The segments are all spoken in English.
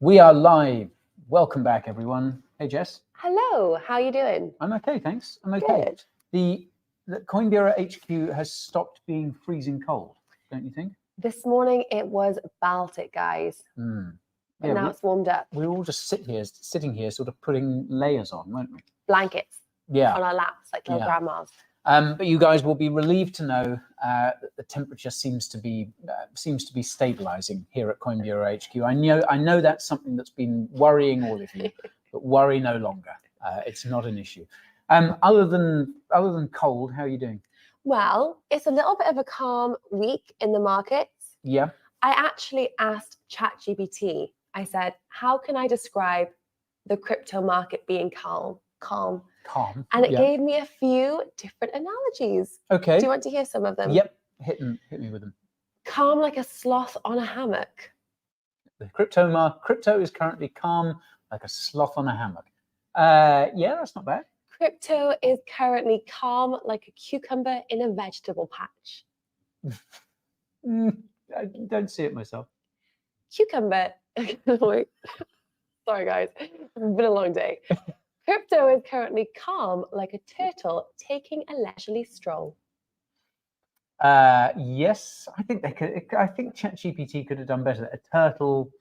We are live. Welcome back, everyone. Hey, Jess. Hello, how are you doing? I'm okay, thanks. I'm okay. Good. The Coin Bureau HQ has stopped being freezing cold, don't you think? This morning it was Baltic, guys. But now it's warmed up. We were all just sitting here, sort of putting layers on, weren't we? Blankets. Yeah. On our laps, like little grandmas. But you guys will be relieved to know that the temperature seems to be stabilizing here at Coin Bureau HQ. I know that's something that's been worrying all of you, but worry no longer. It's not an issue. Other than cold, how are you doing? Well, it's a little bit of a calm week in the markets. Yeah. I actually asked ChatGPT. I said, "How can I describe the crypto market being calm?" And it gave me a few different analogies. Okay. Do you want to hear some of them? Yep. Hit me with them. Calm like a sloth on a hammock. The crypto is currently calm like a sloth on a hammock. Yeah, that's not bad. Crypto is currently calm like a cucumber in a vegetable patch. I don't see it myself. Cucumber. Sorry, guys. It's been a long day. Crypto is currently calm like a turtle taking a leisurely stroll. Yes, I think they could. I think ChatGPT could have done better. A turtle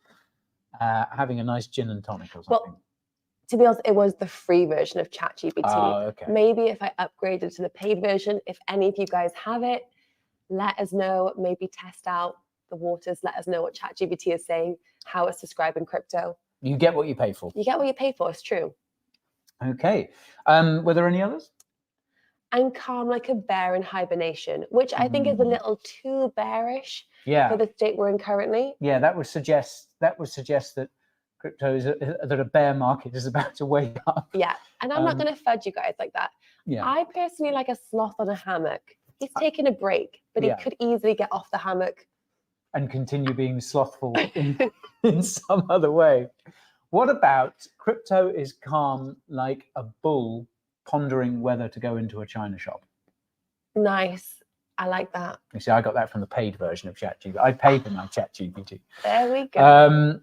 having a nice gin and tonic or something. Well, to be honest, it was the free version of ChatGPT. Oh, okay. Maybe if I upgraded to the paid version, if any of you guys have it, let us know. Maybe test out the waters. Let us know what ChatGPT is saying, how it's describing crypto. You get what you pay for. You get what you pay for. It's true. Okay. Were there any others? And calm like a bear in hibernation, which I think is a little too bearish for the state we're in currently. Yeah, that would suggest that crypto that a bear market is about to wake up. Yeah, and I'm not going to fudge you guys like that. Yeah. I personally like a sloth on a hammock. He's taking a break, but he could easily get off the hammock and continue being slothful in some other way. What about crypto is calm like a bull pondering whether to go into a china shop? Nice. I like that. You see, I got that from the paid version of ChatGPT. I paid for my ChatGPT. There we go.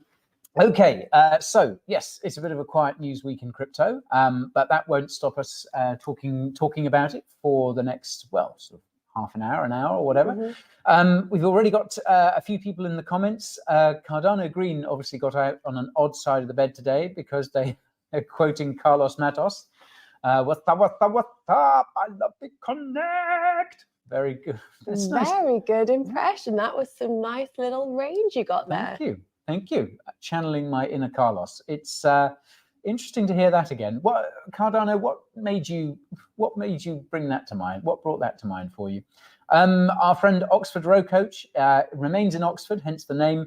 Okay, so yes, it's a bit of a quiet news week in crypto, but that won't stop us talking about it for the next, well, sort of half an hour or whatever. We've already got a few people in the comments. Cardano Green obviously got out on an odd side of the bed today because they're quoting Carlos Matos. What's up? I love the connect. Very good. That's very good impression. That was some nice little range you got there. Thank you. Channeling my inner Carlos. It's interesting to hear that again. Cardano, what made you bring that to mind? What brought that to mind for you? Our friend Oxford Row Coach remains in Oxford, hence the name.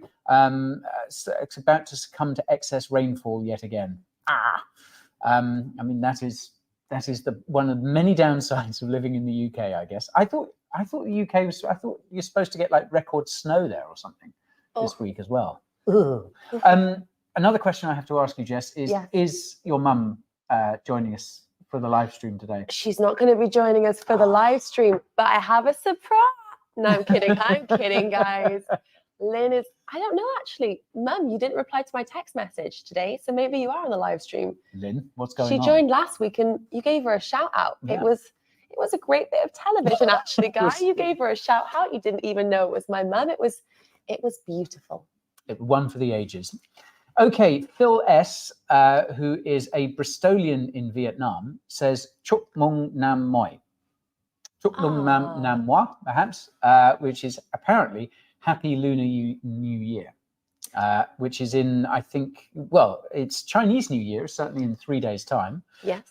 It's about to succumb to excess rainfall yet again. I mean, that is one of the many downsides of living in the UK, I guess. I thought the UK was. I thought you're supposed to get like record snow there or something this week as well. Another question I have to ask you, Jess, is your mum joining us for the live stream today? She's not going to be joining us for the live stream, but I have a surprise. No, I'm kidding. I'm kidding, guys. Lynn is, I don't know, actually. Mum, you didn't reply to my text message today, so maybe you are on the live stream. Lynn, what's going on? She joined last week and you gave her a shout out. Yeah. It was a great bit of television, actually, guys. You gave her a shout out. You didn't even know it was my mum. It was beautiful. One for the ages. Okay, Phil S, who is a Bristolian in Vietnam, says Chúc mừng năm mới. Chúc mừng năm moi, perhaps, which is apparently Happy Lunar New Year, which is in, I think, well, it's Chinese New Year, certainly in 3 days' time. Yes.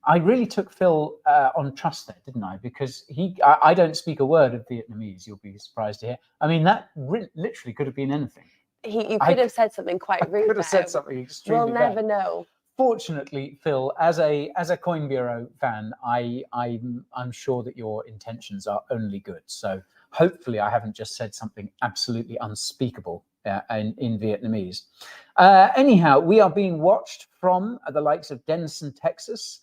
I really took Phil on trust there, didn't I? Because I don't speak a word of Vietnamese, you'll be surprised to hear. I mean, that literally could have been anything. You could have said something quite rude. Could have said something extremely bad. We'll never know. Fortunately, Phil, as a Coin Bureau fan, I'm sure that your intentions are only good. So hopefully I haven't just said something absolutely unspeakable in Vietnamese. Anyhow, we are being watched from the likes of Denison, Texas,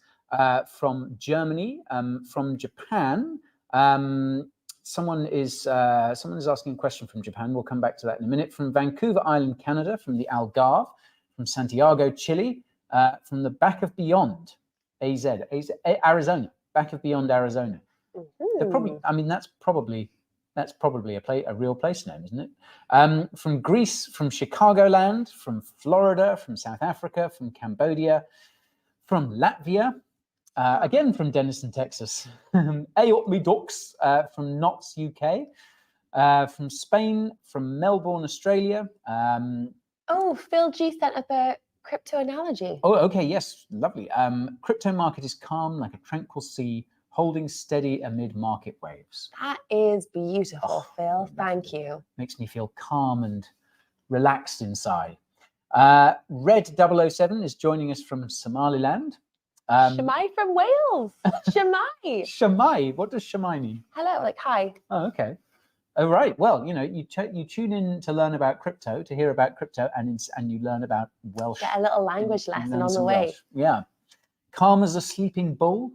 from Germany, from Japan, Someone is asking a question from Japan. We'll come back to that in a minute. From Vancouver Island, Canada, from the Algarve, from Santiago, Chile, from the back of beyond, Arizona, back of beyond Arizona. They're probably, I mean, that's probably a real place name, isn't it? From Greece, from Chicagoland, from Florida, from South Africa, from Cambodia, from Latvia, again from Denison, Texas, Aotmi from Notts, UK, from Spain, from Melbourne, Australia. Oh, Phil G sent up a crypto analogy. Oh, okay, yes, lovely. Crypto market is calm like a tranquil sea, holding steady amid market waves. That is beautiful, Phil. Thank you. Makes me feel calm and relaxed inside. Red 007 is joining us from Somaliland. Shamai from Wales. Shamai. Shamai. What does Shamai mean? Hello, like hi. Oh, okay. Oh, right. Well, you know, you tune in to learn about crypto, to hear about crypto, and you learn about Welsh. Get a little language lesson on the way. Welsh. Yeah. Calm as a sleeping bull.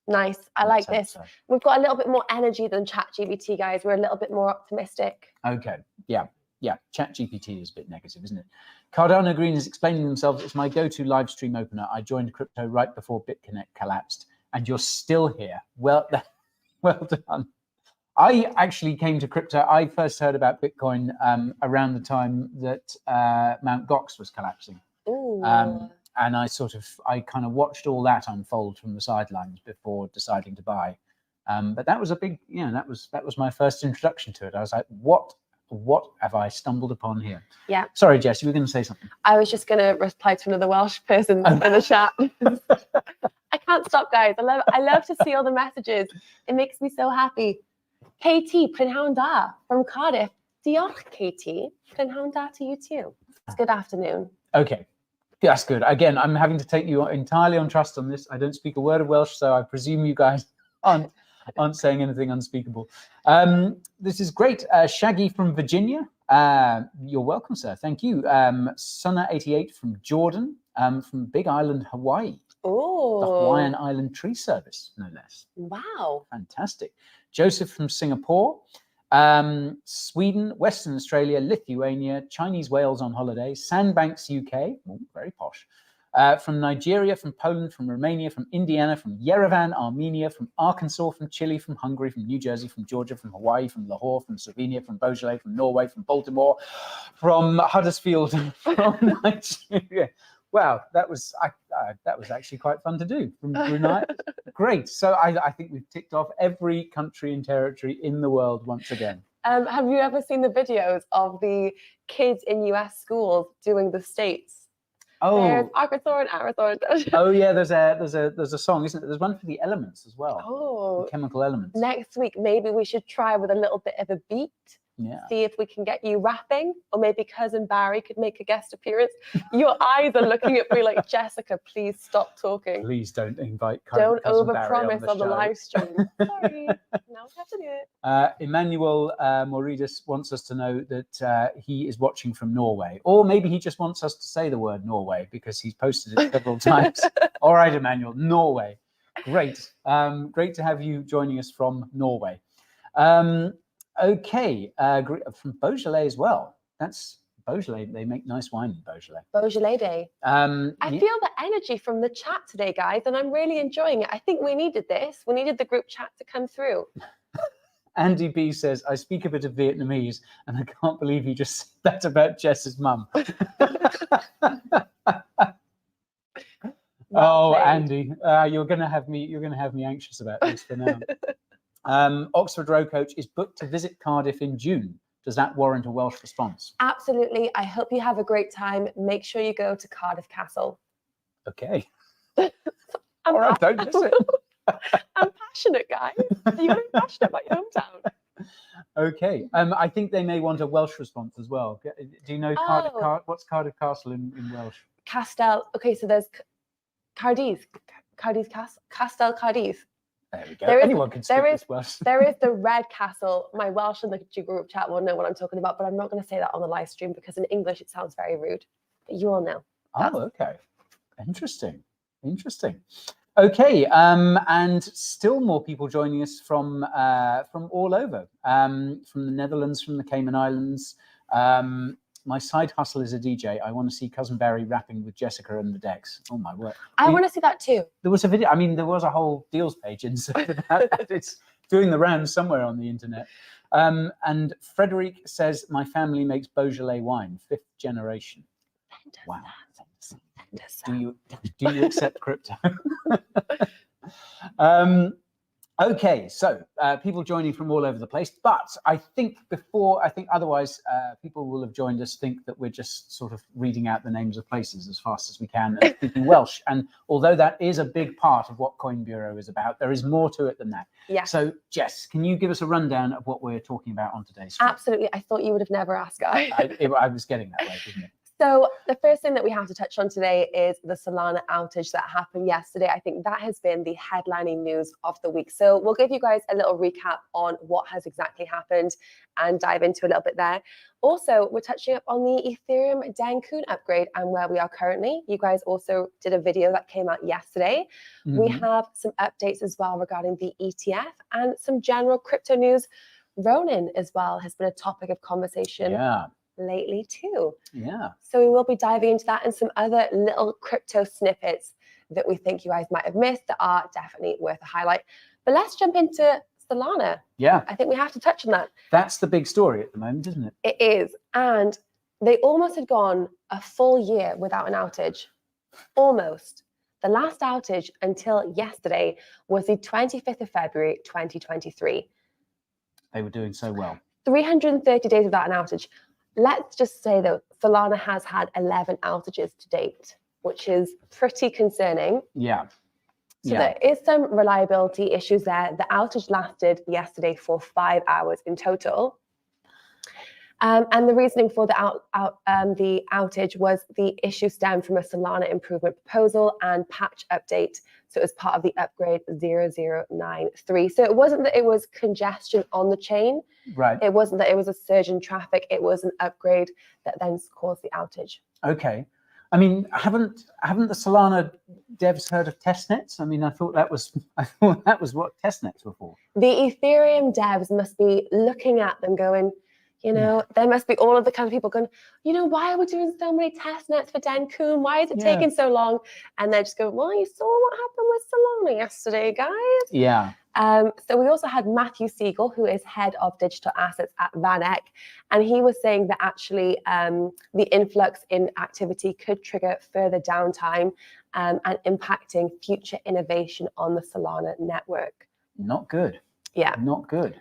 Nice. I like this. We've got a little bit more energy than ChatGPT, guys. We're a little bit more optimistic. Okay. Yeah. Yeah. ChatGPT is a bit negative, isn't it? Cardano Green is explaining themselves. It's my go-to live stream opener. I joined crypto right before BitConnect collapsed, and you're still here. Well, well done. I actually came to crypto. I first heard about Bitcoin around the time that Mt. Gox was collapsing. Ooh. And I kind of watched all that unfold from the sidelines before deciding to buy. But that was a big, that was my first introduction to it. I was like, what have I stumbled upon here? Yeah. Sorry, Jess, you were going to say something. I was just going to reply to another Welsh person in the chat. I can't stop, guys. I love to see all the messages. It makes me so happy. KT, Prynhawn da from Cardiff. Diolch, KT. Prynhawn da to you too. Good afternoon. Okay. That's good. Again, I'm having to take you entirely on trust on this. I don't speak a word of Welsh, so I presume you guys aren't saying anything unspeakable. This is great. Shaggy from Virginia. You're welcome, sir. Thank you. Sunna88 from Jordan, from Big Island, Hawaii. Oh. The Hawaiian Island Tree Service, no less. Wow. Fantastic. Joseph from Singapore. Sweden, Western Australia, Lithuania, Chinese Wales on holiday, Sandbanks, UK, very posh, from Nigeria, from Poland, from Romania, from Indiana, from Yerevan, Armenia, from Arkansas, from Chile, from Hungary, from New Jersey, from Georgia, from Hawaii, from Lahore, from Slovenia, from Beaujolais, from Norway, from Baltimore, from Huddersfield, from Nigeria. Wow, that was actually quite fun to do. From Brunei, great. So I think we've ticked off every country and territory in the world once again. Have you ever seen the videos of the kids in US schools doing the states? Oh, there's Arkansas and Arizona. Oh yeah, there's a song, isn't it? There's one for the elements as well. Oh, the chemical elements. Next week, maybe we should try with a little bit of a beat. Yeah. See if we can get you rapping, or maybe cousin Barry could make a guest appearance. Your eyes are looking at me like, Jessica, please stop talking. Please don't invite Don't cousin Barry overpromise on the live stream. Sorry, now we have to do it. Emmanuel Moridis wants us to know that he is watching from Norway, or maybe he just wants us to say the word Norway because he's posted it several times. All right, Emmanuel, Norway, great, great to have you joining us from Norway. Okay, from Beaujolais as well. That's Beaujolais. They make nice wine in Beaujolais. Beaujolais Day. I feel the energy from the chat today, guys, and I'm really enjoying it. I think we needed this. We needed the group chat to come through. Andy B says, I speak a bit of Vietnamese, and I can't believe you just said that about Jess's mum. Oh, Andy, you're gonna have me anxious about this for now. Oxford Row Coach is booked to visit Cardiff in June. Does that warrant a Welsh response? Absolutely. I hope you have a great time. Make sure you go to Cardiff Castle. Okay. All right, don't miss it. I'm passionate, guys. You're going to be passionate about your hometown. Okay. I think they may want a Welsh response as well. Do you know what's Cardiff Castle in Welsh? Castell. Okay, so there's Cardiff Castell Cardiff. There we go. Anyone can speak this Welsh. There is the Red Castle. My Welsh in the group chat will know what I'm talking about, but I'm not going to say that on the live stream because in English it sounds very rude. But you all know. Oh, okay. Interesting. Okay, and still more people joining us from all over, from the Netherlands, from the Cayman Islands. My side hustle is a DJ. I want to see Cousin Barry rapping with Jessica and the Decks. Oh my word! I want to see that too. There was a video. I mean, there was a whole deals page inside of that. It's doing the rounds somewhere on the internet. And Frederic says, my family makes Beaujolais wine, 5th generation. Wow. Do you accept crypto? Okay, so people joining from all over the place, but I think otherwise people will have joined us think that we're just sort of reading out the names of places as fast as we can and speaking Welsh. And although that is a big part of what Coin Bureau is about, there is more to it than that. Yeah. So Jess, can you give us a rundown of what we're talking about on today's stream? Absolutely. I thought you would have never asked, guys. I was getting that way, didn't it? So the first thing that we have to touch on today is the Solana outage that happened yesterday. I think that has been the headlining news of the week. So we'll give you guys a little recap on what has exactly happened and dive into a little bit there. Also, we're touching up on the Ethereum Dencun upgrade and where we are currently. You guys also did a video that came out yesterday. Mm-hmm. We have some updates as well regarding the ETF and some general crypto news. Ronin as well has been a topic of conversation. Yeah. Lately too. Yeah. So we will be diving into that and some other little crypto snippets that we think you guys might have missed that are definitely worth a highlight. But let's jump into Solana. Yeah. I think we have to touch on that. That's the big story at the moment, isn't it? It is. And they almost had gone a full year without an outage. Almost. The last outage until yesterday was the 25th of February, 2023. They were doing so well. 330 days without an outage. Let's just say that Solana has had 11 outages to date, which is pretty concerning. Yeah. So there is some reliability issues there. The outage lasted yesterday for 5 hours in total. And the reasoning for the outage was the issue stemmed from a Solana improvement proposal and patch update. So it was part of the upgrade 0093. So it wasn't that it was congestion on the chain. Right. It wasn't that it was a surge in traffic. It was an upgrade that then caused the outage. Okay. I mean, haven't the Solana devs heard of testnets? I mean, I thought that was what testnets were for. The Ethereum devs must be looking at them going, you know, there must be all of the kind of people going, you know, why are we doing so many test nets for Dencun? Why is it taking so long? And they're just going, well, you saw what happened with Solana yesterday, guys. Yeah. So we also had Matthew Siegel, who is head of digital assets at VanEck, and he was saying that actually the influx in activity could trigger further downtime and impacting future innovation on the Solana network. Not good. Yeah. Not good.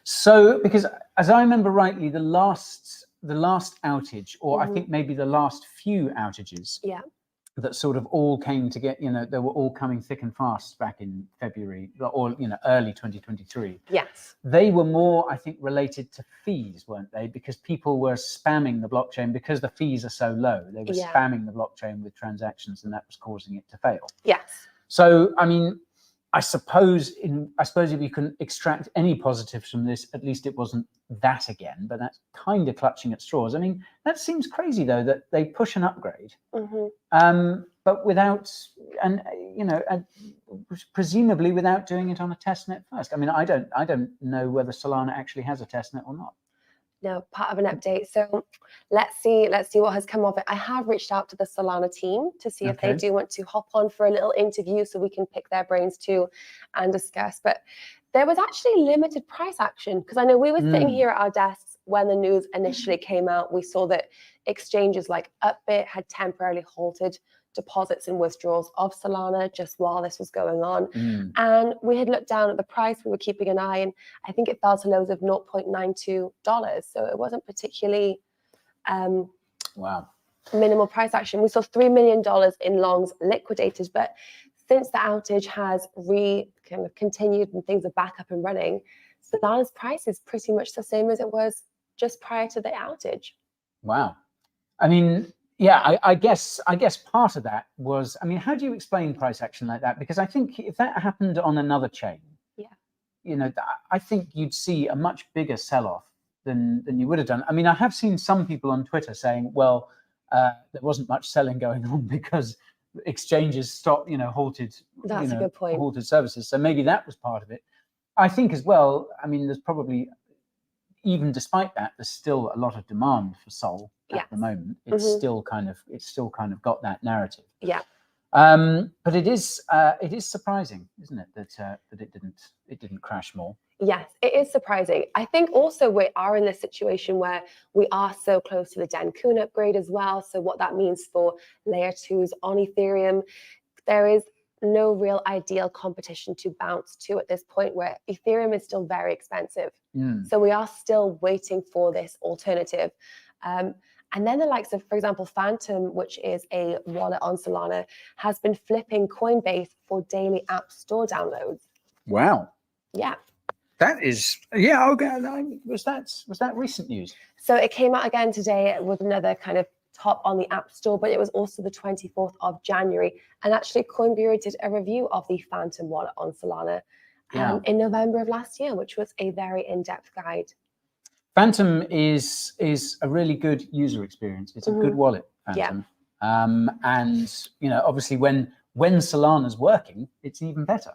So, because as I remember rightly, the last outage, or I think maybe the last few outages, that sort of all came to get, you know, they were all coming thick and fast back in February or, you know, early 2023. Yes. They were more, I think, related to fees, weren't they? Because people were spamming the blockchain because the fees are so low. They were spamming the blockchain with transactions, and that was causing it to fail. Yes. So, I mean, I suppose if you can extract any positives from this, at least it wasn't that again, but that's kind of clutching at straws. I mean, that seems crazy though, that they push an upgrade, but without, and you know, presumably without doing it on a testnet first. I mean, I don't know whether Solana actually has a testnet or not. No, part of an update. So let's see what has come of it. I have reached out to the Solana team to see if they do want to hop on for a little interview so we can pick their brains too and discuss. But there was actually limited price action, because I know we were sitting here at our desks when the news initially came out. We saw that exchanges like Upbit had temporarily halted deposits and withdrawals of Solana just while this was going on. And we had looked down at the price, we were keeping an eye, and I think it fell to lows of $0.92. So it wasn't particularly minimal price action. We saw $3 million in longs liquidated, but since the outage has continued and things are back up and running, Solana's price is pretty much the same as it was just prior to the outage. Wow. I mean, yeah, I guess part of that was, I mean, how do you explain price action like that? Because I think if that happened on another chain, you know, I think you'd see a much bigger sell-off than you would have done. I mean, I have seen some people on Twitter saying, well, there wasn't much selling going on because exchanges stopped, halted. That's a good point. Halted services. So maybe that was part of it. I think as well. I mean, there's probably, even despite that, there's still a lot of demand for Sol at the moment. It's still kind of got that narrative. Yeah. But it is surprising, isn't it, that it didn't crash more. Yes, it is surprising. I think also we are in this situation where we are so close to the Dencun upgrade as well. So what that means for layer 2s on Ethereum, there is no real ideal competition to bounce to at this point, where Ethereum is still very expensive. So we are still waiting for this alternative. And then the likes of, for example, Phantom, which is a wallet on Solana, has been flipping Coinbase for daily App Store downloads. Wow. Yeah. That is, yeah. Okay. Was that recent news? So it came out again today with another kind of top on the App Store, but it was also the 24th of January. And actually, Coin Bureau did a review of the Phantom wallet on Solana in November of last year, which was a very in-depth guide. Phantom is a really good user experience. It's a good wallet, Phantom. Yeah. And obviously, when Solana's working, it's even better.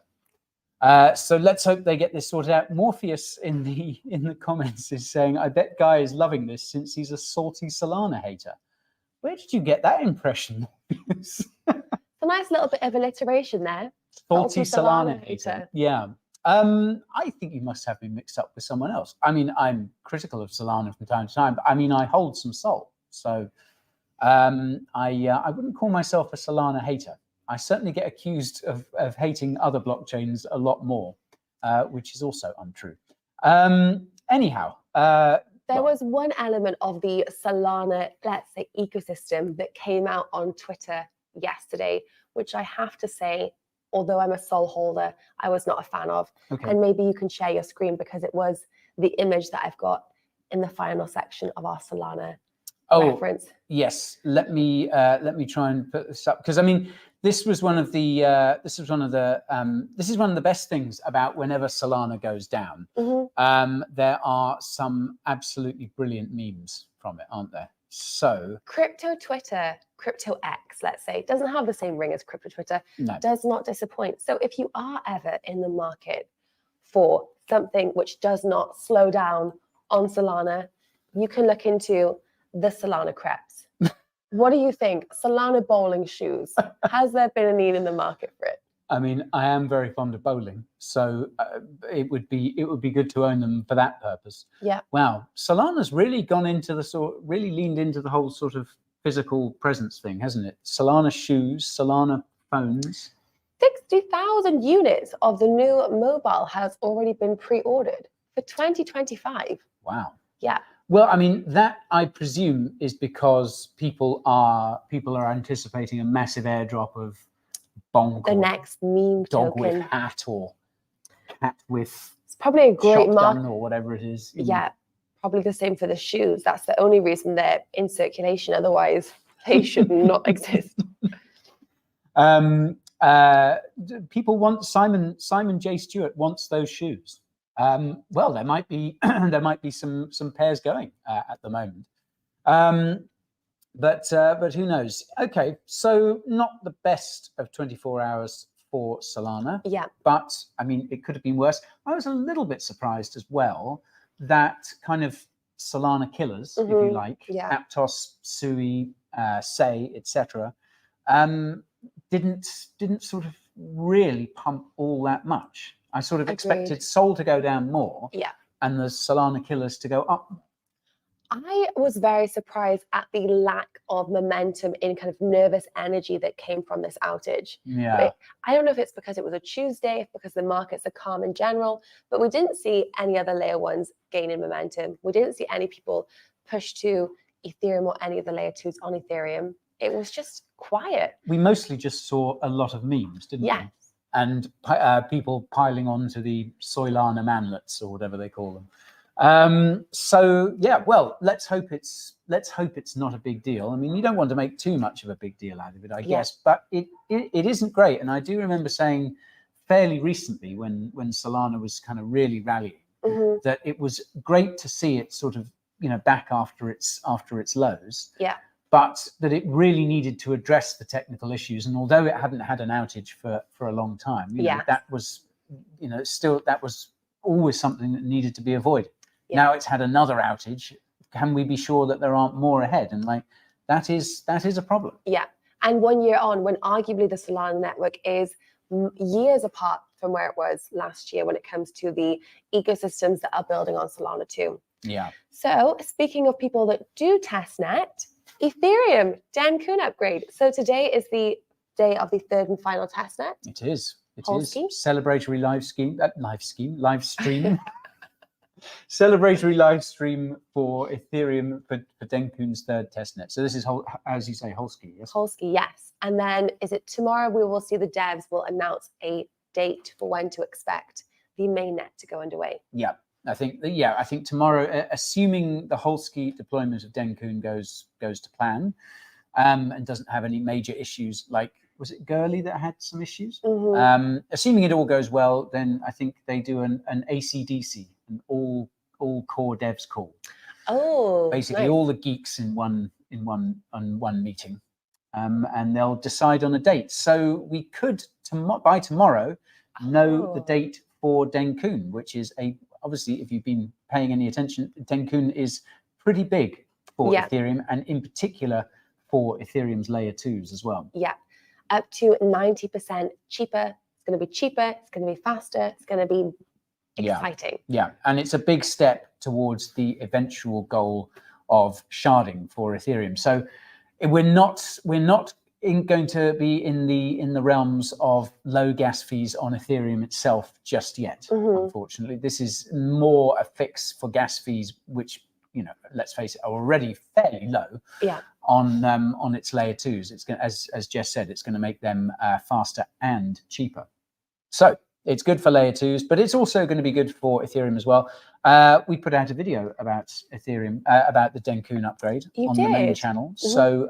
So let's hope they get this sorted out. Morpheus in the comments is saying, "I bet Guy is loving this since he's a salty Solana hater." Where did you get that impression? It's a nice little bit of alliteration there. Salty Solana hater. Yeah. I think you must have been mixed up with someone else. I mean, I'm critical of Solana from time to time, but I mean, I hold some Sol, so I wouldn't call myself a Solana hater. I certainly get accused of hating other blockchains a lot more, which is also untrue. Anyhow, there was one element of the Solana, let's say, ecosystem that came out on Twitter yesterday, which I have to say, although I'm a Sol holder, I was not a fan of. Okay. And maybe you can share your screen, because it was the image that I've got in the final section of our Solana reference. Yes, let me try and put this up, because I mean, this is one of the best things about whenever Solana goes down. There are some absolutely brilliant memes from it, aren't there? So crypto Twitter, crypto X, let's say, doesn't have the same ring as crypto Twitter. No. Does not disappoint. So if you are ever in the market for something which does not slow down on Solana, you can look into the Solana crepes. What do you think? Solana bowling shoes. Has there been a need in the market for it? I mean, I am very fond of bowling, so it would be good to own them for that purpose. Yeah. Wow, Solana's really gone into really leaned into the whole sort of physical presence thing, hasn't it? Solana shoes, Solana phones. 60,000 units of the new mobile has already been pre-ordered for 2025. Wow. Yeah. Well, I mean, that I presume is because people are anticipating a massive airdrop of bonk, the next meme dog token. with hat, or cat with it's probably a great shotgun or whatever it is. Yeah, probably the same for the shoes. That's the only reason they're in circulation. Otherwise, they should not exist. People want Simon J. Stewart wants those shoes. Well, there might be some pairs going at the moment, but who knows? Okay, so not the best of 24 hours for Solana. Yeah, but I mean, it could have been worse. I was a little bit surprised as well that kind of Solana killers, if you like, Aptos, Sui, Say, etc., didn't sort of really pump all that much. I sort of expected Sol to go down more, and the Solana killers to go up. I was very surprised at the lack of momentum in kind of nervous energy that came from this outage. Yeah. Right? I don't know if it's because it was a Tuesday, if because the markets are calm in general, but we didn't see any other layer ones gaining momentum. We didn't see any people push to Ethereum or any of the layer twos on Ethereum. It was just quiet. We mostly just saw a lot of memes, didn't we? And people piling onto the Solana manlets, or whatever they call them. So yeah, well, let's hope it's not a big deal. I mean, you don't want to make too much of a big deal out of it, I guess, but it isn't great. And I do remember saying fairly recently, when Solana was kind of really rallying, that it was great to see it sort of back after its lows. Yeah. but that it really needed to address the technical issues. And although it hadn't had an outage for a long time, you know, that was, you know, still that was always something that needed to be avoided. Now it's had another outage. Can we be sure that there aren't more ahead? And like that is a problem. Yeah. And 1 year on, when arguably the Solana network is years apart from where it was last year when it comes to the ecosystems that are building on Solana too. Yeah. So speaking of people that do testnet, Ethereum Dencun upgrade. So today is the day of the third and final testnet. It is. It Whole is. scheme? Celebratory live stream. Celebratory live stream for Ethereum for Dencun's third testnet. So this is, as you say, Holsky, yes? Holsky, yes. And then is it tomorrow we will see the devs will announce a date for when to expect the mainnet to go underway? Yeah. I think tomorrow, assuming the Holsky deployment of Dencun goes to plan, and doesn't have any major issues, like was it Gurley that had some issues? Assuming it all goes well, then I think they do an ACDC, an all core devs call. Oh, basically nice. All the geeks in one meeting, and they'll decide on a date. So we could by tomorrow know the date for Dencun, which is obviously, if you've been paying any attention, Dencun is pretty big for Ethereum, and in particular for Ethereum's layer 2s as well. Yeah, up to 90% cheaper. It's going to be cheaper. It's going to be faster. It's going to be exciting. Yeah, and it's a big step towards the eventual goal of sharding for Ethereum. So we're not going to be in the realms of low gas fees on Ethereum itself just yet. Unfortunately, this is more a fix for gas fees, which, you know, let's face it, are already fairly low. Yeah. On its layer 2s. It's going, as Jess said, it's going to make them faster and cheaper. So it's good for layer 2s, but it's also going to be good for Ethereum as well. We put out a video about Ethereum, about the Dencun upgrade the main channel. So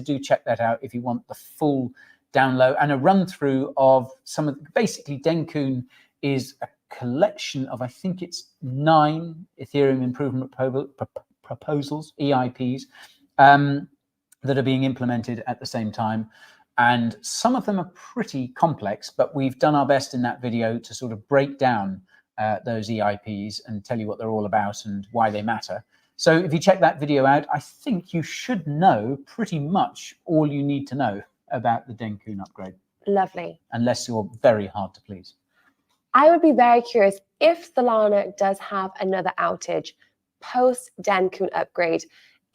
do check that out if you want the full download and a run through of some of basically Dencun is a collection of, I think it's 9 Ethereum improvement proposals, EIPs, that are being implemented at the same time. And some of them are pretty complex, but we've done our best in that video to sort of break down those EIPs and tell you what they're all about and why they matter. So if you check that video out, I think you should know pretty much all you need to know about the Dencun upgrade. Lovely. Unless you're very hard to please. I would be very curious if Solana does have another outage post Dencun upgrade,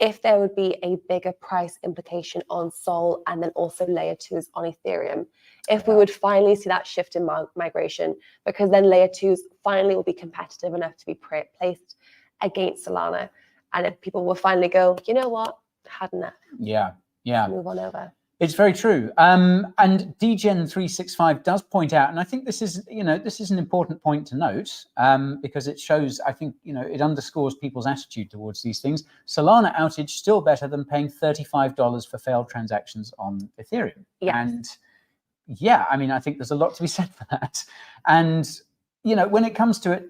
if there would be a bigger price implication on Sol and then also layer 2s on Ethereum, if we would finally see that shift in migration, because then layer 2s finally will be competitive enough to be placed against Solana, and if people will finally go, you know what, had enough. Yeah. Move on over. It's very true. And DGen365 does point out, and I think this is an important point to note, because it shows, I think, it underscores people's attitude towards these things. Solana outage still better than paying $35 for failed transactions on Ethereum. Yes. And yeah, I mean, I think there's a lot to be said for that. And, when it comes to it,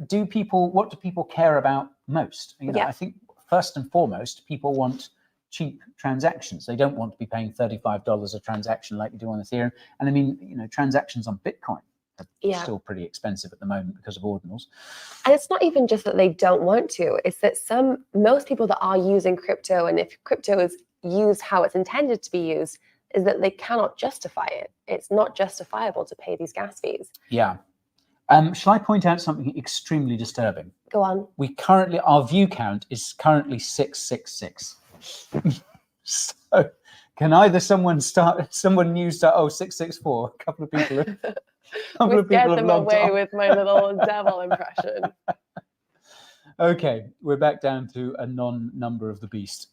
what do people care about most? I think first and foremost, people want cheap transactions. They don't want to be paying $35 a transaction like you do on Ethereum. And I mean, transactions on Bitcoin are still pretty expensive at the moment because of ordinals. And it's not even just that they don't want to, it's that most people that are using crypto, and if crypto is used how it's intended to be used, is that they cannot justify it. It's not justifiable to pay these gas fees. Yeah. Shall I point out something extremely disturbing? Go on. Our view count is currently 666. So can either someone new start 664? A couple of people have get them away with my little devil impression. Okay, we're back down to a non-number of the beast.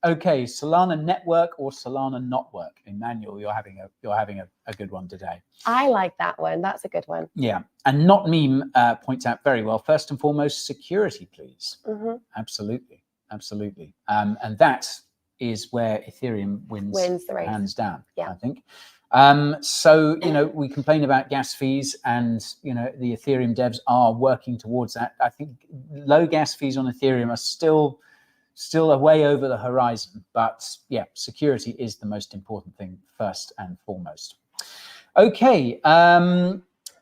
Okay, Solana network or Solana not work? Emmanuel, you're having a good one today. I like that one. That's a good one. Yeah, and Not Meme points out very well. First and foremost, security, please. Absolutely. And that is where Ethereum wins the race, hands down. I think. So we complain about gas fees, and the Ethereum devs are working towards that. I think low gas fees on Ethereum are still still a way over the horizon, but yeah, security is the most important thing first and foremost. Okay,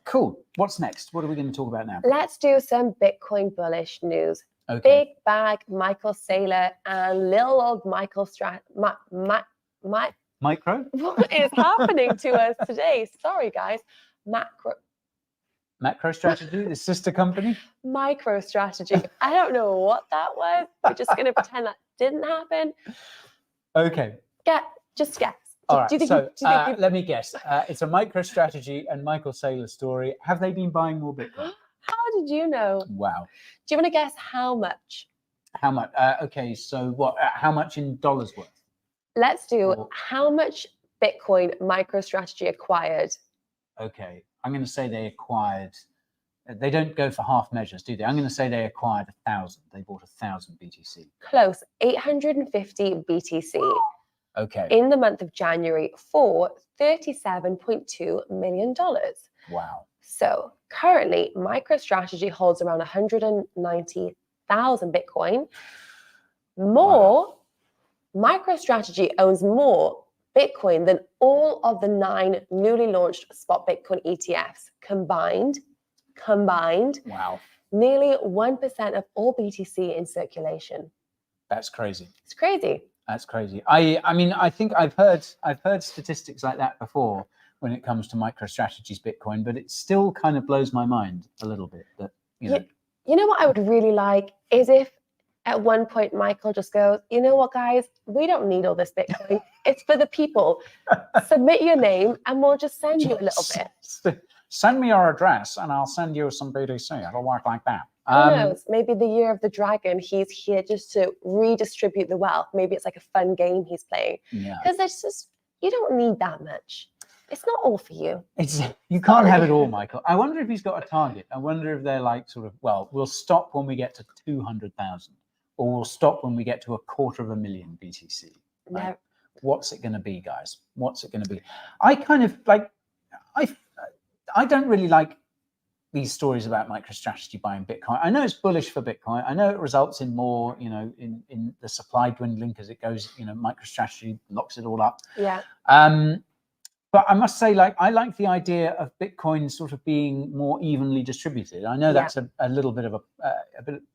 cool. What's next? What are we going to talk about now? Let's do some Bitcoin bullish news. Okay. Big Bag, Michael Saylor, and little old MicroStrategy. Micro? What is happening to us today? Sorry, guys. MicroStrategy, the sister company? MicroStrategy. I don't know what that was. We're just going to pretend that didn't happen. Okay. Just guess. All right, let me guess. It's a MicroStrategy and Michael Saylor story. Have they been buying more Bitcoin? How did you know? Wow. Do you want to guess how much? How much? Okay, so what? How much in dollars worth? Let's do how much Bitcoin MicroStrategy acquired. Okay, I'm going to say they acquired. They don't go for half measures, do they? I'm going to say they acquired 1,000. They bought 1,000 BTC. Close, 850 BTC. Okay. In the month of January for $37.2 million. Wow. So currently, MicroStrategy holds around 190,000 Bitcoin. Wow. MicroStrategy owns more Bitcoin than all of the 9 newly launched spot Bitcoin ETFs combined. Wow. Nearly 1% of all BTC in circulation. That's crazy. It's crazy. That's crazy. I mean, I think I've heard statistics like that before when it comes to MicroStrategy's Bitcoin, but it still kind of blows my mind a little bit that, you know. You know what I would really like is if at one point Michael just goes, you know what, guys, we don't need all this Bitcoin. It's for the people. Submit your name and we'll just send you a little bit. Send me your address and I'll send you some BTC. It'll work like that. Who knows? Maybe the year of the dragon, he's here just to redistribute the wealth. Maybe it's like a fun game he's playing. Yeah. Because it's just, you don't need that much. It's not all for you. You can't have it all, Michael. I wonder if he's got a target. I wonder if they're like sort of, well, we'll stop when we get to 200,000 or we'll stop when we get to 250,000 BTC. Right? No. What's it going to be, guys? What's it going to be? I kind of like, I don't really like these stories about MicroStrategy buying Bitcoin. I know it's bullish for Bitcoin. I know it results in more, you know, in the supply dwindling because it goes, you know, MicroStrategy locks it all up. Yeah. But I must say, like, I like the idea of Bitcoin sort of being more evenly distributed. I know that's a little bit of a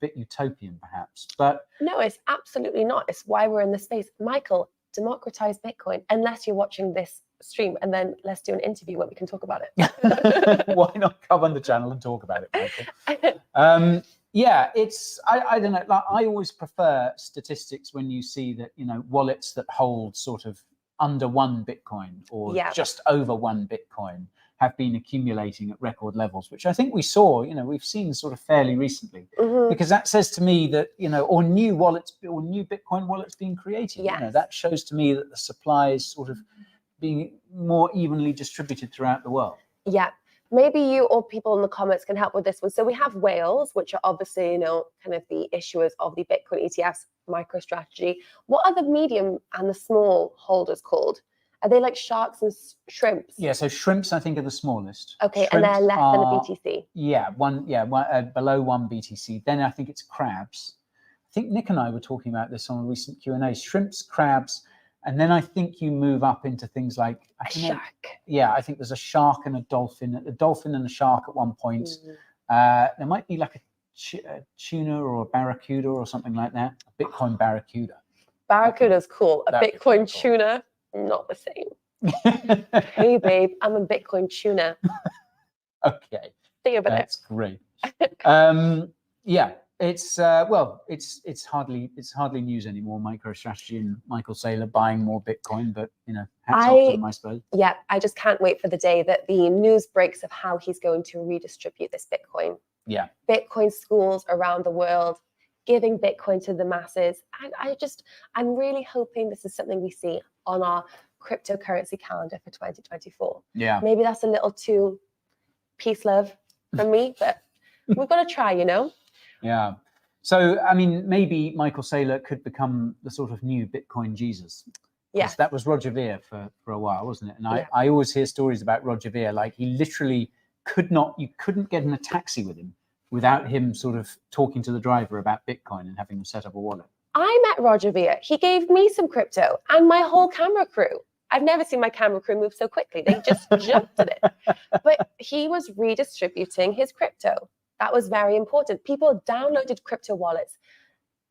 bit utopian, perhaps, but no, it's absolutely not. It's why we're in this space. Michael, democratize Bitcoin, unless you're watching this stream, and then let's do an interview where we can talk about it. Why not come on the channel and talk about it, Michael? Yeah, it's I don't know. Like, I always prefer statistics when you see that, you know, wallets that hold sort of under 1 Bitcoin or just over 1 Bitcoin have been accumulating at record levels, which I think we saw, you know, we've seen sort of fairly recently, because that says to me that, you know, or new wallets or new Bitcoin wallets being created. You know, that shows to me that the supply is sort of being more evenly distributed throughout the world. Yeah. Maybe you or people in the comments can help with this one. So we have whales, which are obviously, you know, kind of the issuers of the Bitcoin ETFs, MicroStrategy. What are the medium and the small holders called? Are they like sharks and shrimps? Yeah, so shrimps, I think, are the smallest. Okay, Shrimps and they're less than a BTC. Yeah, below 1 BTC. Then I think it's crabs. I think Nick and I were talking about this on a recent Q&A. Shrimps, crabs, and then I think you move up into things like a shark. Yeah, I think there's a shark and a dolphin and a shark at one point. There might be like a tuna or a barracuda or something like that. A Bitcoin barracuda. Barracuda's cool. A Bitcoin tuna, not the same. Hey, babe, I'm a Bitcoin tuna. Okay. Think about That's great. Yeah. It's it's hardly news anymore. MicroStrategy and Michael Saylor buying more Bitcoin, but you know, hats off to them, I suppose. Yeah, I just can't wait for the day that the news breaks of how he's going to redistribute this Bitcoin. Yeah, Bitcoin schools around the world giving Bitcoin to the masses, and I'm really hoping this is something we see on our cryptocurrency calendar for 2024. Yeah, maybe that's a little too peace love from me, but we've got to try, you know. Yeah. So, I mean, maybe Michael Saylor could become the sort of new Bitcoin Jesus. Yes. That was Roger Ver for a while, wasn't it? And I always hear stories about Roger Ver, like he literally you couldn't get in a taxi with him without him sort of talking to the driver about Bitcoin and having him set up a wallet. I met Roger Ver. He gave me some crypto and my whole camera crew. I've never seen my camera crew move so quickly. They just jumped at it. But he was redistributing his crypto. That was very important. People downloaded crypto wallets.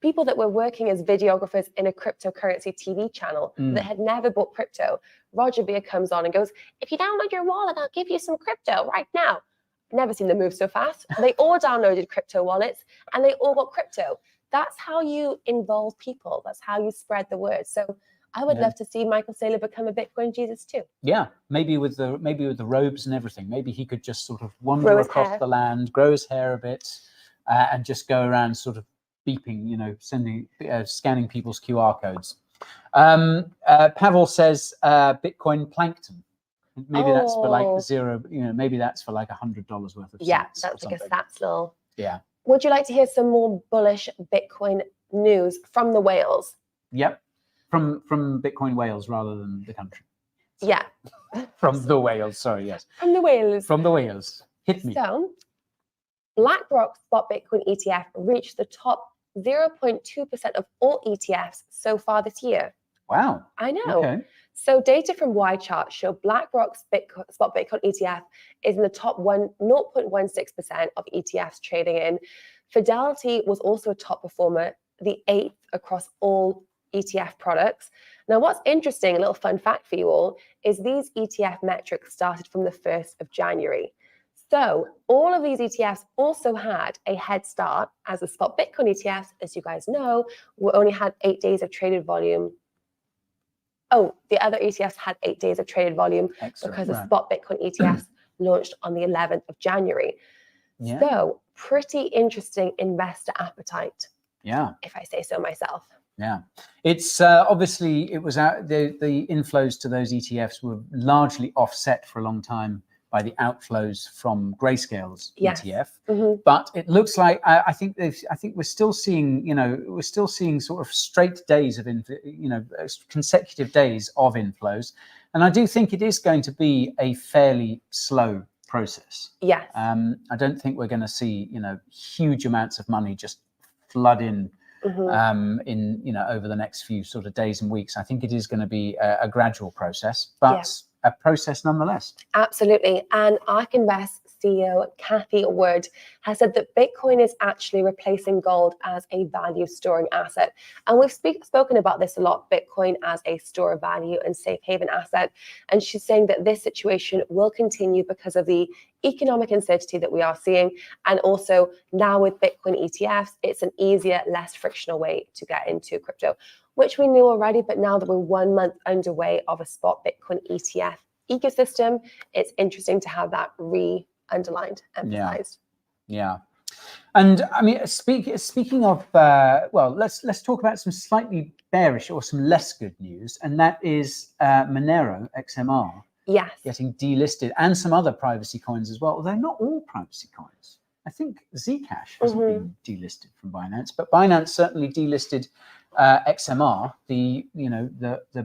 People that were working as videographers in a cryptocurrency TV channel that had never bought crypto. Roger Ver comes on and goes, if you download your wallet, I'll give you some crypto right now. Never seen them move so fast. They all downloaded crypto wallets and they all got crypto. That's how you involve people. That's how you spread the word. So I would love to see Michael Saylor become a Bitcoin Jesus too. Yeah, maybe with the robes and everything. Maybe he could just sort of wander across the land, grow his hair a bit, and just go around sort of beeping, you know, scanning people's QR codes. Pavel says Bitcoin plankton. Maybe that's for like zero, you know, maybe that's for like $100 worth of sats. That's like a sats little. Yeah. Would you like to hear some more bullish Bitcoin news from the whales? Yep. From Bitcoin whales rather than the country. Yeah. From the whales, sorry, yes. From the whales. From the whales. Hit me. So BlackRock's spot Bitcoin ETF reached the top 0.2% of all ETFs so far this year. Wow. I know. Okay. So data from YChart show BlackRock's spot Bitcoin ETF is in the top 0.16% of ETFs trading in. Fidelity was also a top performer, the 8th across all ETF products. Now, what's interesting, a little fun fact for you all, is these ETF metrics started from the 1st of January. So all of these ETFs also had a head start, as the spot Bitcoin ETFs, as you guys know, only had 8 days of traded volume. Oh, the other ETFs had 8 days of traded volume because the spot Bitcoin ETFs launched on the 11th of January. Yeah. So pretty interesting investor appetite. Yeah. If I say so myself. Yeah, it's obviously it was out the inflows to those ETFs were largely offset for a long time by the outflows from Grayscale's ETF. But it looks like I think we're still seeing, you know, sort of straight days of consecutive days of inflows, and I do think it is going to be a fairly slow process. Yes. I don't think we're going to see, you know, huge amounts of money just flood in. In, you know, over the next few sort of days and weeks. I think it is going to be a gradual process, but a process nonetheless. Absolutely. And ARK Invest CEO Kathy Wood has said that Bitcoin is actually replacing gold as a value storing asset. And we've spoken about this a lot, Bitcoin as a store of value and safe haven asset. And she's saying that this situation will continue because of the economic uncertainty that we are seeing. And also now with Bitcoin ETFs, it's an easier, less frictional way to get into crypto, which we knew already. But now that we're 1 month underway of a spot Bitcoin ETF ecosystem, it's interesting to have that underlined, emphasized. Yeah. And I mean, speaking of, well, let's talk about some slightly bearish or some less good news, and that is Monero, XMR, getting delisted, and some other privacy coins as well. Although not all privacy coins. I think Zcash hasn't been delisted from Binance, but Binance certainly delisted XMR, the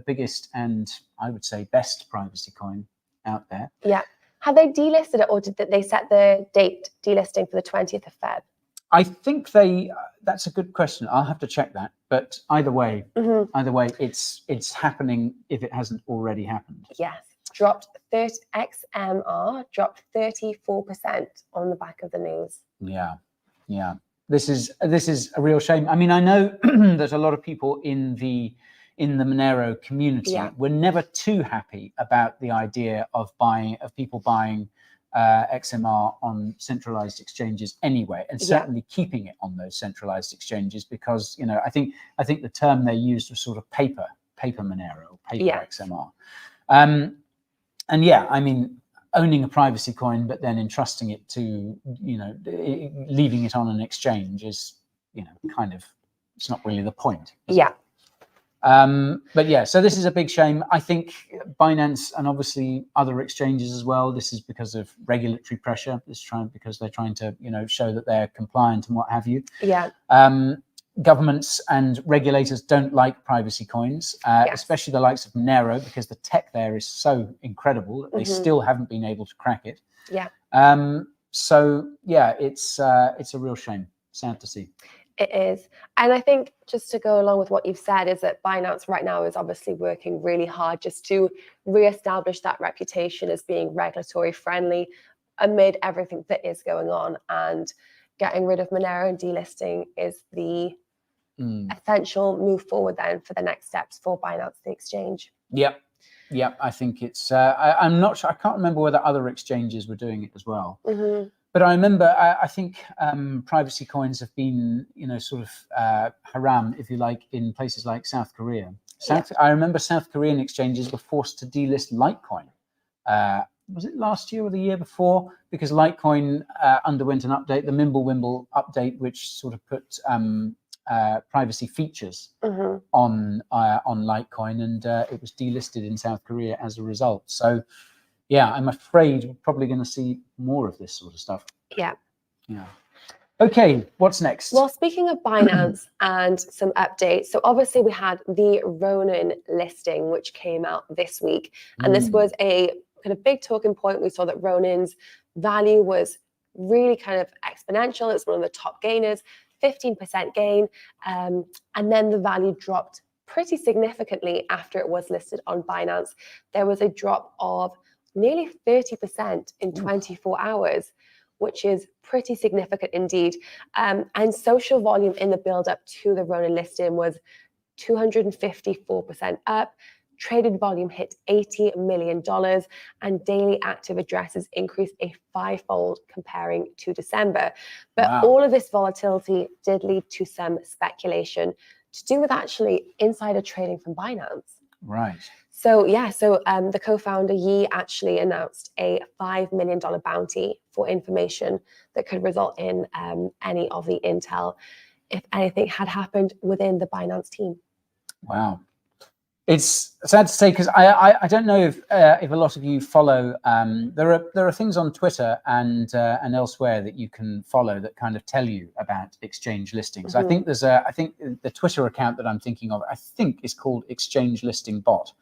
biggest and I would say best privacy coin out there. Yeah. Have they delisted it, or did they set the date delisting for the 20th of Feb? I think that's a good question. I'll have to check that. But either way, it's happening if it hasn't already happened. Yes. XMR dropped 34% on the back of the news. Yeah. This is a real shame. I mean, I know there's a lot of people in the Monero community were never too happy about the idea of people buying XMR on centralized exchanges anyway, and certainly keeping it on those centralized exchanges, because, you know, I think the term they used was sort of paper Monero, paper XMR. And yeah, I mean, owning a privacy coin but then entrusting it to, you know, leaving it on an exchange is, you know, kind of, it's not really the point. But yeah, so this is a big shame. I think Binance and obviously other exchanges as well, this is because of regulatory pressure. Because they're trying to, you know, show that they're compliant and what have you. Governments and regulators don't like privacy coins, especially the likes of Monero, because the tech there is so incredible that they still haven't been able to crack it. So yeah, it's a real shame. Sad to see. It is. And I think just to go along with what you've said is that Binance right now is obviously working really hard just to reestablish that reputation as being regulatory friendly amid everything that is going on. And getting rid of Monero and delisting is the essential move forward then for the next steps for Binance, the exchange. Yep. Yep. I think it's, I'm not sure. I can't remember whether other exchanges were doing it as well. But I remember, I think privacy coins have been, you know, sort of haram, if you like, in places like South Korea. I remember South Korean exchanges were forced to delist Litecoin. Was it last year or the year before? Because Litecoin underwent an update, the Mimblewimble update, which sort of put privacy features on Litecoin, and it was delisted in South Korea as a result. So yeah, I'm afraid we're probably going to see more of this sort of stuff. Yeah. Okay, what's next? Well, speaking of Binance and some updates, so obviously we had the Ronin listing, which came out this week, and this was a kind of big talking point. We saw that Ronin's value was really kind of exponential. It's one of the top gainers, 15% gain, and then the value dropped pretty significantly after it was listed on Binance. There was a drop of nearly 30% in 24 hours, which is pretty significant indeed. And social volume in the build-up to the Ronin listing was 254% up. Traded volume hit $80 million, and daily active addresses increased a 5-fold comparing to December. But all of this volatility did lead to some speculation to do with actually insider trading from Binance. Right. So yeah, the co-founder Yi actually announced a $5 million bounty for information that could result in any of the intel if anything had happened within the Binance team. Wow. It's sad to say, because I don't know if a lot of you follow. There are things on Twitter and elsewhere that you can follow that kind of tell you about exchange listings. I think I think the Twitter account that I'm thinking of, I think, is called Exchange Listing Bot.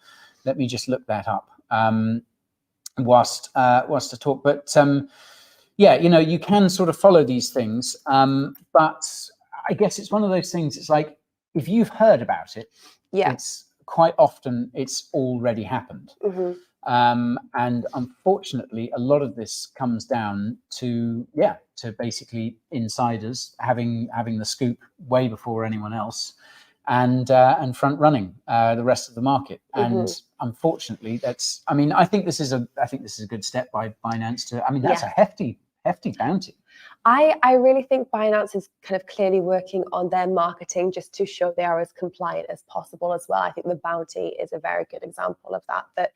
Let me just look that up whilst I talk. But yeah, you know, you can sort of follow these things, but I guess it's one of those things. It's like, if you've heard about it, it's quite often it's already happened. And unfortunately, a lot of this comes down to basically insiders having the scoop way before anyone else, and front running the rest of the market. And unfortunately, that's, I mean, I think this is a good step by Binance to, I mean, that's a hefty bounty. I really think Binance is kind of clearly working on their marketing just to show they are as compliant as possible as well. I think the bounty is a very good example of that, that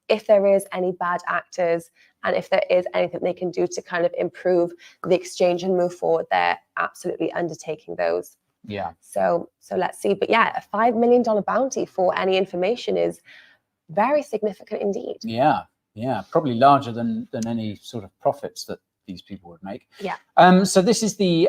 if there is any bad actors and if there is anything they can do to kind of improve the exchange and move forward, they're absolutely undertaking those. Yeah. So let's see. But yeah, a $5 million bounty for any information is very significant indeed. Yeah. Probably larger than any sort of profits that these people would make. Yeah. So this is the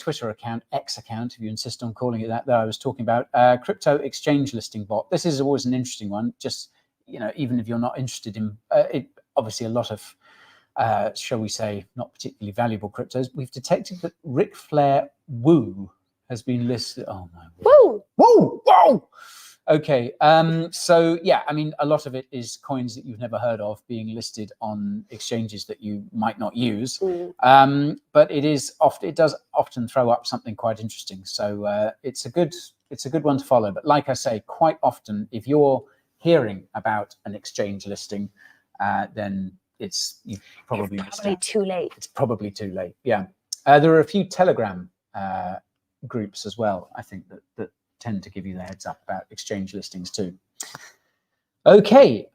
Twitter account, X account, if you insist on calling it that I was talking about, crypto exchange listing bot. This is always an interesting one. Just, you know, even if you're not interested in it, obviously a lot of, shall we say, not particularly valuable cryptos. We've detected that Ric Flair Woo has been listed. Oh my word. Woo! Whoa! Okay, so yeah, I mean, a lot of it is coins that you've never heard of being listed on exchanges that you might not use, but it does often throw up something quite interesting. So it's a good one to follow. But like I say, quite often, if you're hearing about an exchange listing, then you've probably too late. It's probably too late. Yeah, there are a few Telegram groups as well, I think, that tend to give you the heads up about exchange listings too. Okay,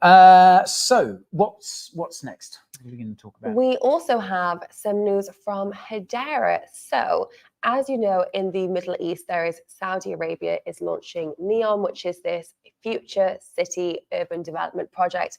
so what's next? What are we going to talk about? We also have some news from Hedera. So, as you know, in the Middle East, Saudi Arabia is launching NEOM, which is this future city urban development project.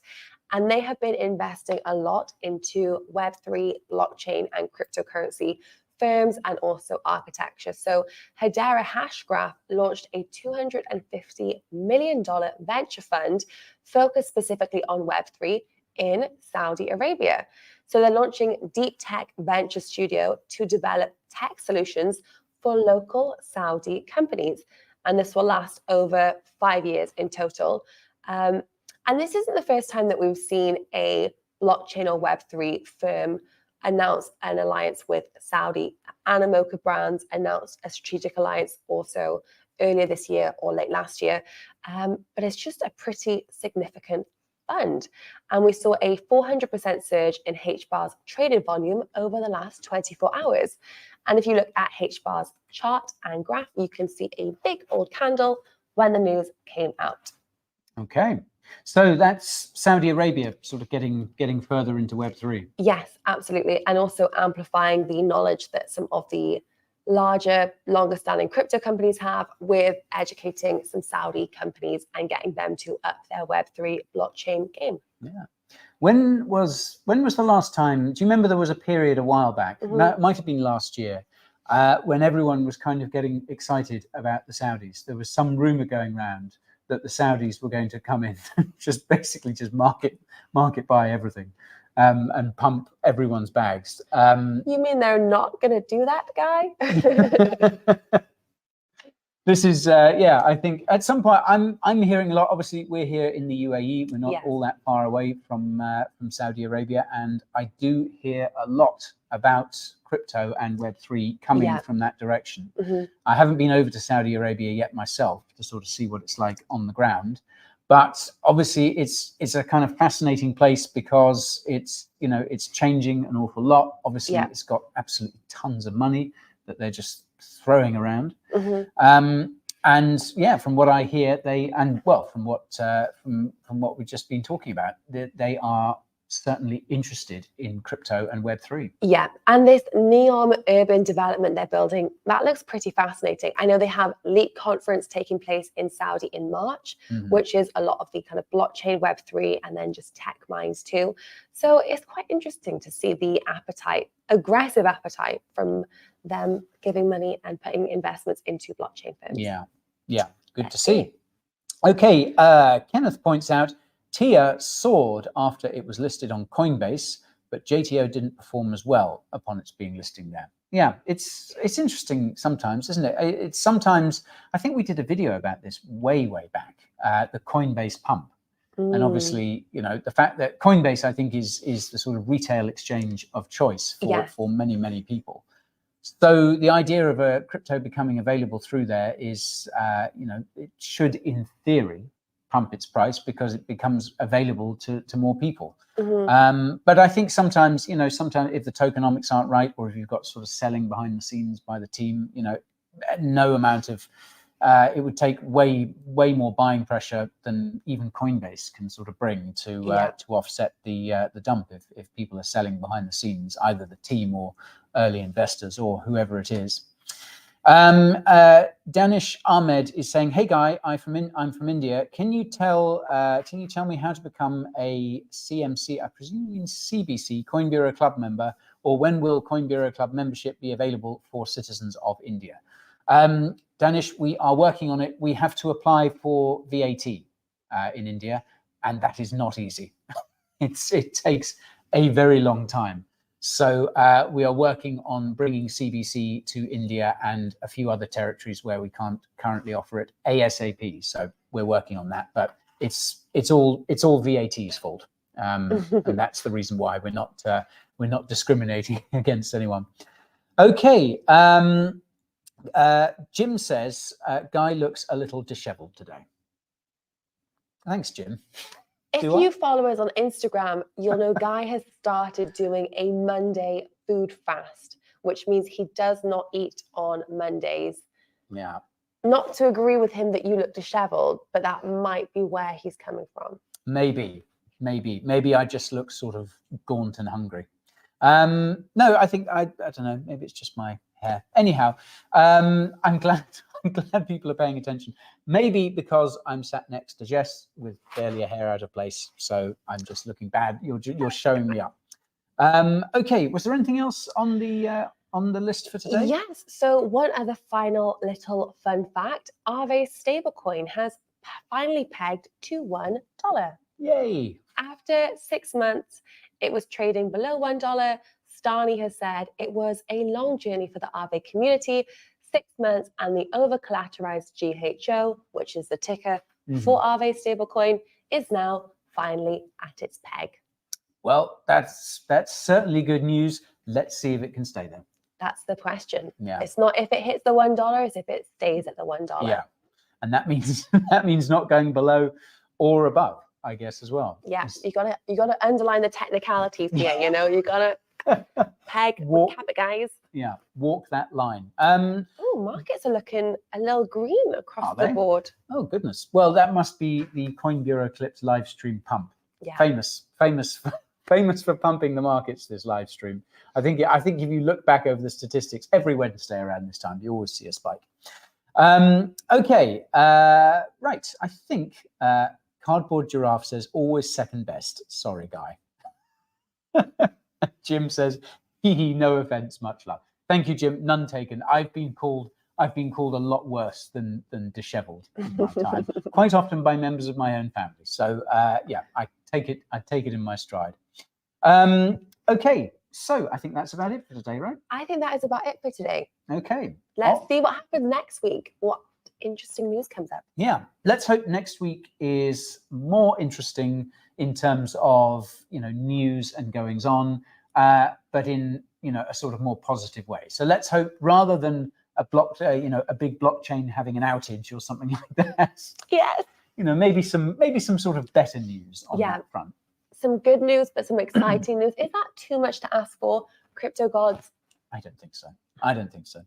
And they have been investing a lot into Web3, blockchain, and cryptocurrency firms and also architecture. So Hedera Hashgraph launched a $250 million venture fund focused specifically on Web3 in Saudi Arabia. So they're launching Deep Tech Venture Studio to develop tech solutions for local Saudi companies. And this will last over 5 years in total. And this isn't the first time that we've seen a blockchain or Web3 firm announce an alliance with Saudi. Animoca Brands announced a strategic alliance also earlier this year or late last year. But it's just a pretty significant fund. And we saw a 400% surge in HBAR's traded volume over the last 24 hours. And if you look at HBAR's chart and graph, you can see a big old candle when the news came out. Okay. So that's Saudi Arabia sort of getting further into Web3. Yes, absolutely. And also amplifying the knowledge that some of the larger, longer standing crypto companies have with educating some Saudi companies and getting them to up their Web3 blockchain game. Yeah. When was the last time, do you remember there was a period a while back, it might have been last year, when everyone was kind of getting excited about the Saudis? There was some rumor going around that the Saudis were going to come in, just basically just market buy everything, and pump everyone's bags. You mean they're not going to do that, guy? This is, yeah, I think at some point I'm hearing a lot. Obviously, we're here in the UAE. We're not all that far away from Saudi Arabia, and I do hear a lot about crypto and Web3 coming from that direction. I haven't been over to Saudi Arabia yet myself to sort of see what it's like on the ground, but obviously it's a kind of fascinating place because it's changing an awful lot. Obviously, it's got absolutely tons of money that they're just throwing around. And yeah, from what I hear, from what we've just been talking about, they are certainly interested in crypto and Web3. Yeah, and this NEOM urban development they're building, that looks pretty fascinating. I know they have Leap conference taking place in Saudi in March, which is a lot of the kind of blockchain, Web3, and then just tech minds too. So it's quite interesting to see the appetite, aggressive appetite from them giving money and putting investments into blockchain firms. Yeah, good to see. Okay, Kenneth points out, TIA soared after it was listed on Coinbase, but JTO didn't perform as well upon its being listing there. Yeah, it's interesting sometimes, isn't it? It's sometimes, I think we did a video about this way back, the Coinbase pump. And obviously, the fact that Coinbase, I think, is the sort of retail exchange of choice for many people. So the idea of a crypto becoming available through there is, it should, in theory, pump its price because it becomes available to more people. But I think sometimes if the tokenomics aren't right, or if you've got sort of selling behind the scenes by the team, no amount of it would take way more buying pressure than even Coinbase can sort of bring to offset the dump if people are selling behind the scenes, either the team or early investors or whoever it is. Danish Ahmed is saying, "Hey Guy, I'm from India. Can you tell me how to become a CMC, I presume you mean CBC, Coin Bureau Club member, or when will Coin Bureau Club membership be available for citizens of India?" Danish, we are working on it. We have to apply for VAT in India, and that is not easy. It takes a very long time. So we are working on bringing CBC to India and a few other territories where we can't currently offer it ASAP. So we're working on that, but it's all VAT's fault, and that's the reason why we're not discriminating against anyone. Okay, Jim says Guy looks a little disheveled today. Thanks, Jim. If you follow us on Instagram, you'll know Guy has started doing a Monday food fast, which means he does not eat on Mondays. Yeah. Not to agree with him that you look disheveled, but that might be where he's coming from. Maybe I just look sort of gaunt and hungry. No, I think I don't know. Maybe it's just my hair. Anyhow, I'm glad people are paying attention. Maybe because I'm sat next to Jess with barely a hair out of place, so I'm just looking bad. You're showing me up. Okay, was there anything else on the list for today? Yes. So one other final little fun fact: Aave stablecoin has finally pegged to $1. Yay! After 6 months, it was trading below $1. Stani has said it was a long journey for the Aave community, 6 months, and the over-collateralized GHO, which is the ticker for Aave stablecoin, is now finally at its peg. Well, that's certainly good news. Let's see if it can stay there. That's the question. Yeah. It's not if it hits the $1, it's if it stays at the $1. Yeah, and that means not going below or above, I guess, as well. Yeah, you gotta underline the technicalities here. You know, you gotta peg, cap it, guys. Yeah, walk that line. Oh, markets are looking a little green across the board. Oh goodness. Well, that must be the Coin Bureau Clips live stream pump. Yeah. Famous for pumping the markets, this live stream. I think if you look back over the statistics, every Wednesday around this time, you always see a spike. Okay, right. I think Cardboard Giraffe says always second best. Sorry, guy. Jim says, hee, no offense, much love. Thank you, Jim. None taken. I've been called a lot worse than disheveled in my time, quite often by members of my own family. So yeah, I take it in my stride. Okay, so I think that's about it for today, right? I think that is about it for today. Okay. Let's see what happens next week. What interesting news comes up. Yeah, let's hope next week is more interesting in terms of, you know, news and goings on, but in, you know, a sort of more positive way. So let's hope, rather than a big blockchain having an outage or something like that. Yes. You know, maybe some sort of better news on that front. Some good news, but some exciting news. Is that too much to ask for, crypto gods? I don't think so. I don't think so.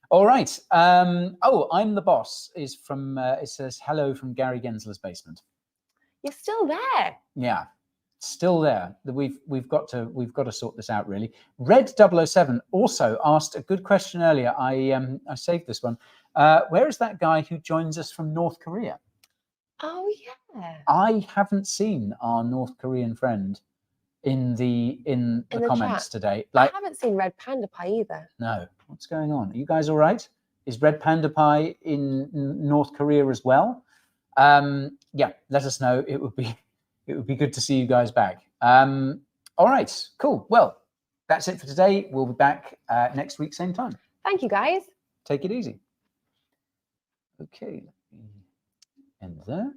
All right. Oh, I'm the boss is from. It says hello from Gary Gensler's basement. You're still there. Yeah, still there. We've got to sort this out, really. Red 007 also asked a good question earlier. I saved this one. Where is that guy who joins us from North Korea? Oh yeah. I haven't seen our North Korean friend in the comments chat today. I haven't seen Red Panda Pie either. No. What's going on? Are you guys all right? Is Red Panda Pie in North Korea as well? Yeah, let us know. It would be good to see you guys back. All right, cool. Well, that's it for today. We'll be back next week, same time. Thank you, guys. Take it easy. Okay, let me end there.